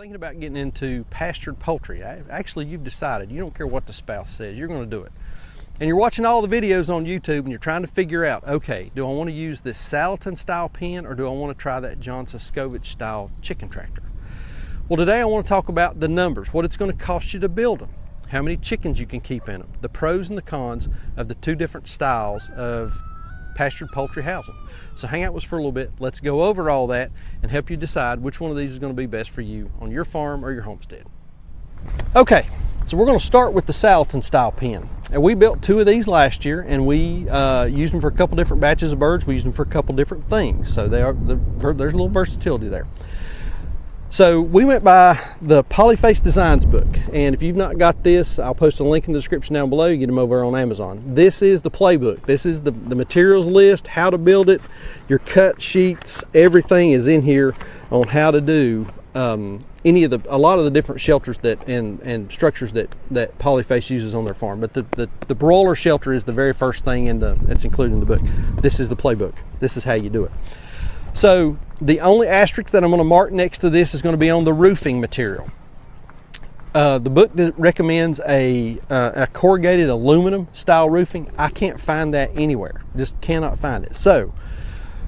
Thinking about getting into pastured poultry. Actually, you've decided. You don't care what the spouse says. You're going to do it. And you're watching all the videos on YouTube and you're trying to figure out, okay, do I want to use this Salatin style pen or do I want to try that John Suscovich style chicken tractor? Well, today I want to talk about the numbers, what it's going to cost you to build them, how many chickens you can keep in them, the pros and the cons of the two different styles of pastured poultry housing. So hang out with us for a little bit. Let's go over all that and help you decide which one of these is going to be best for you on your farm or your homestead. Okay, so we're going to start with the Salatin style pen. And we built two of these last year, and we used them for a couple different batches of birds. We used them for a couple different things, so there's a little versatility there. So we went by the Polyface Designs book, and if you've not got this, I'll post a link in the description down below. You get them over on Amazon. This is the playbook. This is the materials list, how to build it, your cut sheets, everything is in here on how to do a lot of the different shelters and structures that Polyface uses on their farm. But the broiler shelter is the very first thing that's included in the book. This is the playbook. This is how you do it. So the only asterisk that I'm going to mark next to this is going to be on the roofing material. The book recommends a corrugated aluminum style roofing. I can't find that anywhere, just cannot find it. So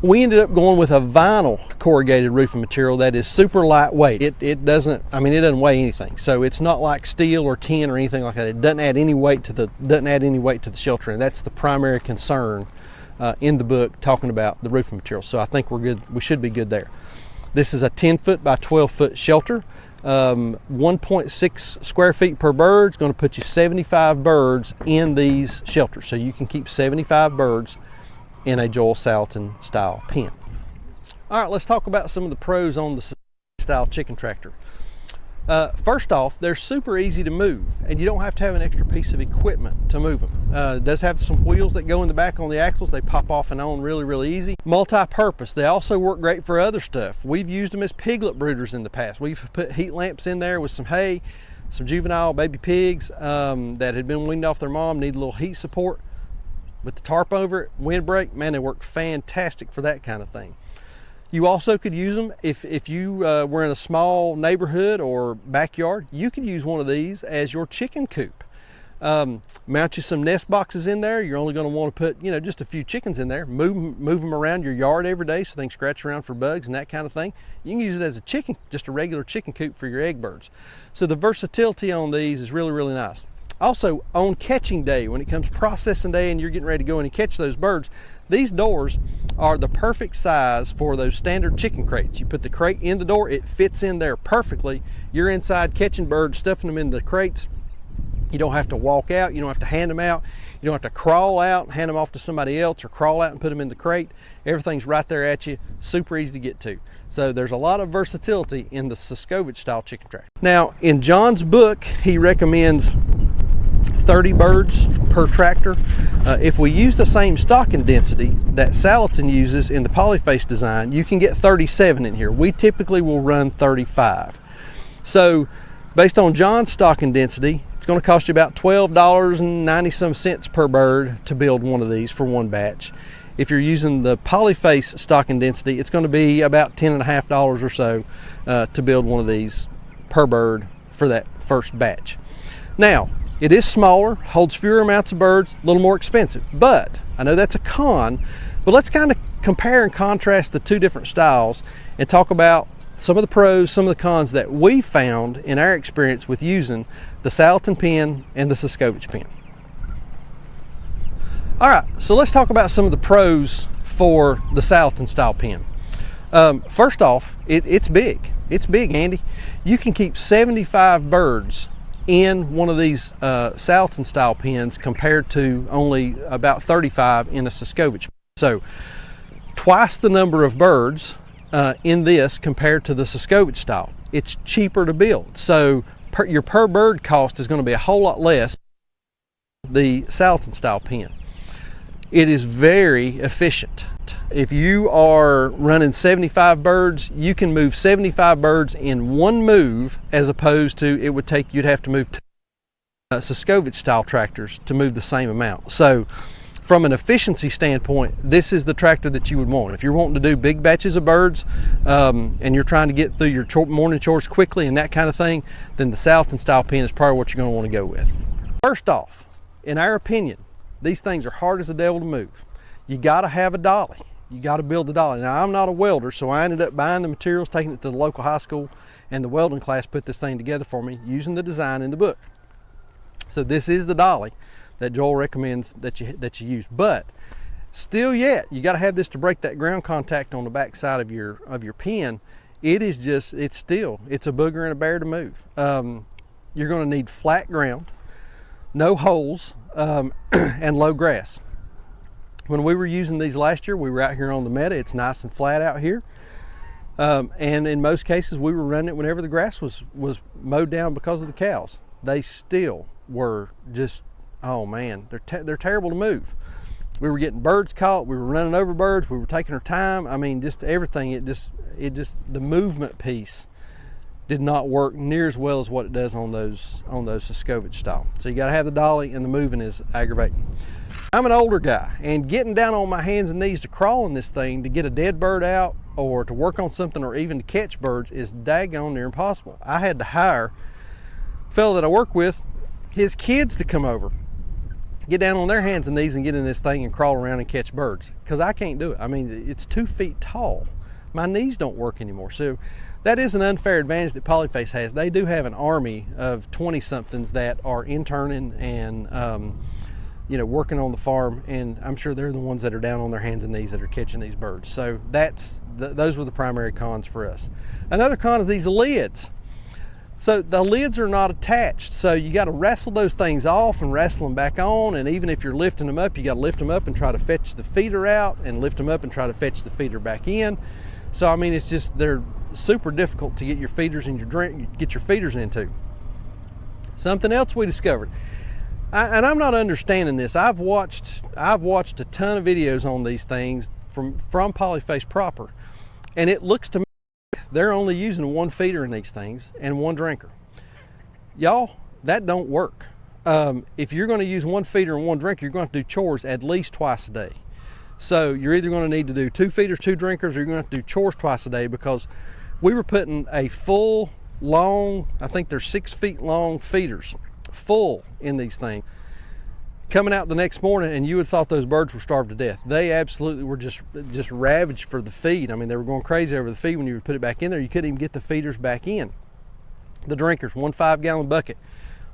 we ended up going with a vinyl corrugated roofing material that is super lightweight. It doesn't weigh anything. So it's not like steel or tin or anything like that. It doesn't add any weight to the shelter, and that's the primary concern in the book, talking about the roofing material. So I think we're good. We should be good there. This is a 10-foot by 12-foot shelter. 1.6 square feet per bird is going to put you 75 birds in these shelters. So you can keep 75 birds in a Joel Salatin style pen. All right, let's talk about some of the pros on the style chicken tractor. First off, they're super easy to move, and you don't have to have an extra piece of equipment to move them. It does have some wheels that go in the back on the axles. They pop off and on really easy. Multi-purpose. They also work great for other stuff. We've used them as piglet brooders in the past. We've put heat lamps in there with some hay, some juvenile baby pigs that had been weaned off their mom, need a little heat support. With the tarp over it, windbreak, man, they work fantastic for that kind of thing. You also could use them if you were in a small neighborhood or backyard. You could use one of these as your chicken coop. Mount you some nest boxes in there. You're only going to want to put, just a few chickens in there. Move them around your yard every day so they can scratch around for bugs and that kind of thing. You can use it as just a regular chicken coop for your egg birds. So the versatility on these is really nice. Also, on catching day, when it comes processing day and you're getting ready to go in and catch those birds, these doors are the perfect size for those standard chicken crates. You put the crate in the door, it fits in there perfectly. You're inside catching birds, stuffing them into the crates. You don't have to walk out, you don't have to hand them out, you don't have to crawl out and hand them off to somebody else or crawl out and put them in the crate. Everything's right there at you, super easy to get to. So there's a lot of versatility in the Suscovich style chicken tractor. Now, in John's book, he recommends 30 birds per tractor. If we use the same stocking density that Salatin uses in the Polyface design, you can get 37 in here. We typically will run 35. So based on John's stocking density, it's going to cost you about $12.90 per bird to build one of these for one batch. If you're using the Polyface stocking density, it's going to be about $10.50 or so to build one of these per bird for that first batch. Now, it is smaller, holds fewer amounts of birds, a little more expensive. But I know that's a con, but let's kind of compare and contrast the two different styles and talk about some of the pros, some of the cons that we found in our experience with using the Salatin pen and the Suscovich pen. All right, so let's talk about some of the pros for the Salatin style pen. First off, it's big. It's big, Andy. You can keep 75 birds in one of these Salatin style pens compared to only about 35 in a Suscovich. So twice the number of birds in this compared to the Suscovich style. It's cheaper to build. So your per bird cost is going to be a whole lot less than the Salatin style pen. It is very efficient. If you are running 75 birds, you can move 75 birds in one move, as opposed to you'd have to move two Suscovich style tractors to move the same amount. So from an efficiency standpoint, this is the tractor that you would want. If you're wanting to do big batches of birds and you're trying to get through your morning chores quickly and that kind of thing, then the Salatin style pen is probably what you're going to want to go with. First off, in our opinion, these things are hard as the devil to move. You got to have a dolly. You got to build the dolly. Now, I'm not a welder, so I ended up buying the materials, taking it to the local high school, and the welding class put this thing together for me using the design in the book. So this is the dolly that Joel recommends that you use. But still yet, you got to have this to break that ground contact on the back side of your pen. It is just, it's a booger and a bear to move. You're going to need flat ground, no holes, and low grass. When we were using these last year, we were out here on the meadow. It's nice and flat out here. And in most cases, we were running it whenever the grass was mowed down because of the cows. They still were just, oh man, they're terrible to move. We were getting birds caught. We were running over birds. We were taking our time. I mean, just everything. The movement piece did not work near as well as what it does on those Suscovich style. So you got to have the dolly, and the moving is aggravating. I'm an older guy, and getting down on my hands and knees to crawl in this thing to get a dead bird out or to work on something or even to catch birds is daggone near impossible. I had to hire a fellow that I work with, his kids, to come over, get down on their hands and knees and get in this thing and crawl around and catch birds, because I can't do it. I mean, it's 2 feet tall. My knees don't work anymore. So that is an unfair advantage that Polyface has. They do have an army of 20-somethings that are interning and working on the farm, and I'm sure they're the ones that are down on their hands and knees that are catching these birds. So those were the primary cons for us. Another con is these lids. So the lids are not attached, so you got to wrestle those things off and wrestle them back on, and even if you're lifting them up, you got to lift them up and try to fetch the feeder out, and lift them up and try to fetch the feeder back in. So I mean, it's just, they're super difficult to get your feeders and get your feeders into. Something else we discovered, and I'm not understanding this. I've watched a ton of videos on these things from Polyface proper, and it looks to me they're only using 1 feeder in these things and 1 drinker. Y'all, that don't work. If you're going to use 1 feeder and 1 drinker, you're going to have to do chores at least twice a day. So you're either going to need to do 2 feeders, 2 drinkers, or you're going to have to do chores twice a day, because we were putting a full long, I think they're 6 feet long feeders full in these things, coming out the next morning, and you would have thought those birds were starved to death. They absolutely were just ravaged for the feed. I mean, they were going crazy over the feed. When you would put it back in there, you couldn't even get the feeders back in. The drinkers, 1 5-gallon bucket.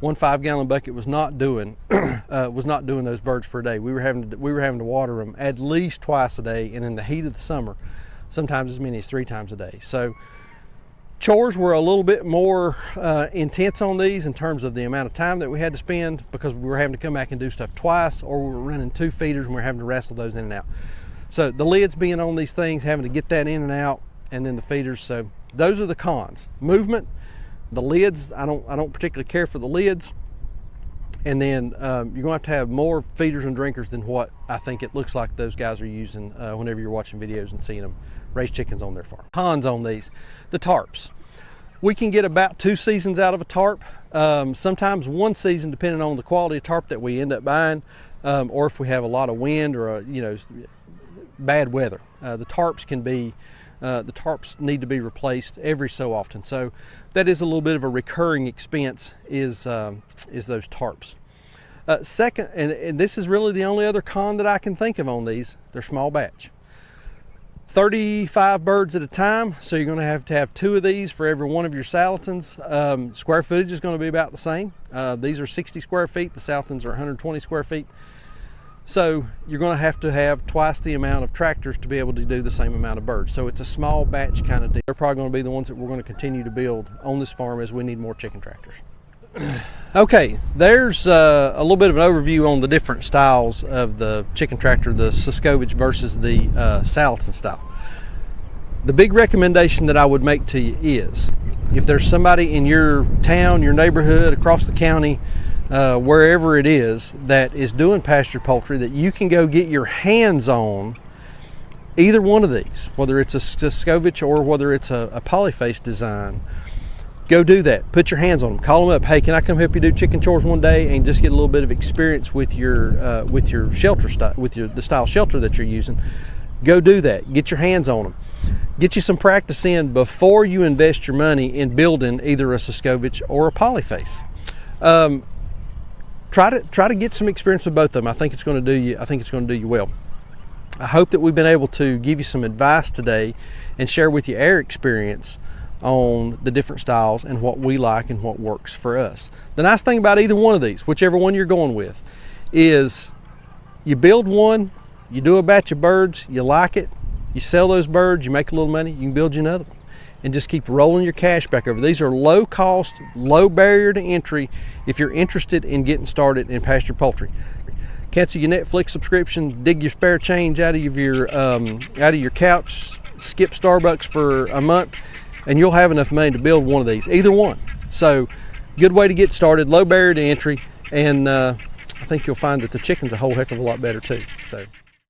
1 5-gallon bucket was not doing those birds for a day. We were having to water them at least twice a day, and in the heat of the summer, sometimes as many as 3 times a day. So chores were a little bit more intense on these in terms of the amount of time that we had to spend, because we were having to come back and do stuff twice, or we were running 2 feeders and we were having to wrestle those in and out. So the lids being on these things, having to get that in and out, and then the feeders. So those are the cons. Movement, the lids, I don't particularly care for the lids. And then you're going to have more feeders and drinkers than what I think it looks like those guys are using whenever you're watching videos and seeing them raise chickens on their farm. Cons on these, the tarps. We can get about 2 seasons out of a tarp, sometimes 1 season depending on the quality of tarp that we end up buying, or if we have a lot of wind or bad weather. The tarps need to be replaced every so often. So that is a little bit of a recurring expense, is those tarps. Second, and this is really the only other con that I can think of on these, they're small batch. 35 birds at a time, so you're going to have 2 of these for every 1 of your Salatins. Square footage is going to be about the same. These are 60 square feet, the Salatins are 120 square feet. So you're going to have twice the amount of tractors to be able to do the same amount of birds. So it's a small batch kind of deal. They're probably going to be the ones that we're going to continue to build on this farm as we need more chicken tractors. Okay, there's a little bit of an overview on the different styles of the chicken tractor, the Suscovich versus the Salatin style. The big recommendation that I would make to you is, if there's somebody in your town, your neighborhood, across the county, wherever it is, that is doing pastured poultry, that you can go get your hands on either one of these, whether it's a Suscovich or whether it's a Polyface design, go do that. Put your hands on them. Call them up. Hey, can I come help you do chicken chores one day and just get a little bit of experience with your shelter style, with the style shelter that you're using? Go do that. Get your hands on them. Get you some practice in before you invest your money in building either a Suscovich or a polyface. Try to get some experience with both of them. I think it's going to do you. I think it's going to do you well. I hope that we've been able to give you some advice today and share with you our experience on the different styles and what we like and what works for us. The nice thing about either one of these, whichever one you're going with, is you build one, you do a batch of birds, you like it, you sell those birds, you make a little money, you can build you another one and just keep rolling your cash back over. These are low cost, low barrier to entry if you're interested in getting started in pasture poultry. Cancel your Netflix subscription, dig your spare change out of your couch, skip Starbucks for a month, and you'll have enough money to build one of these, either one. So good way to get started, low barrier to entry, and I think you'll find that the chicken's a whole heck of a lot better too. So.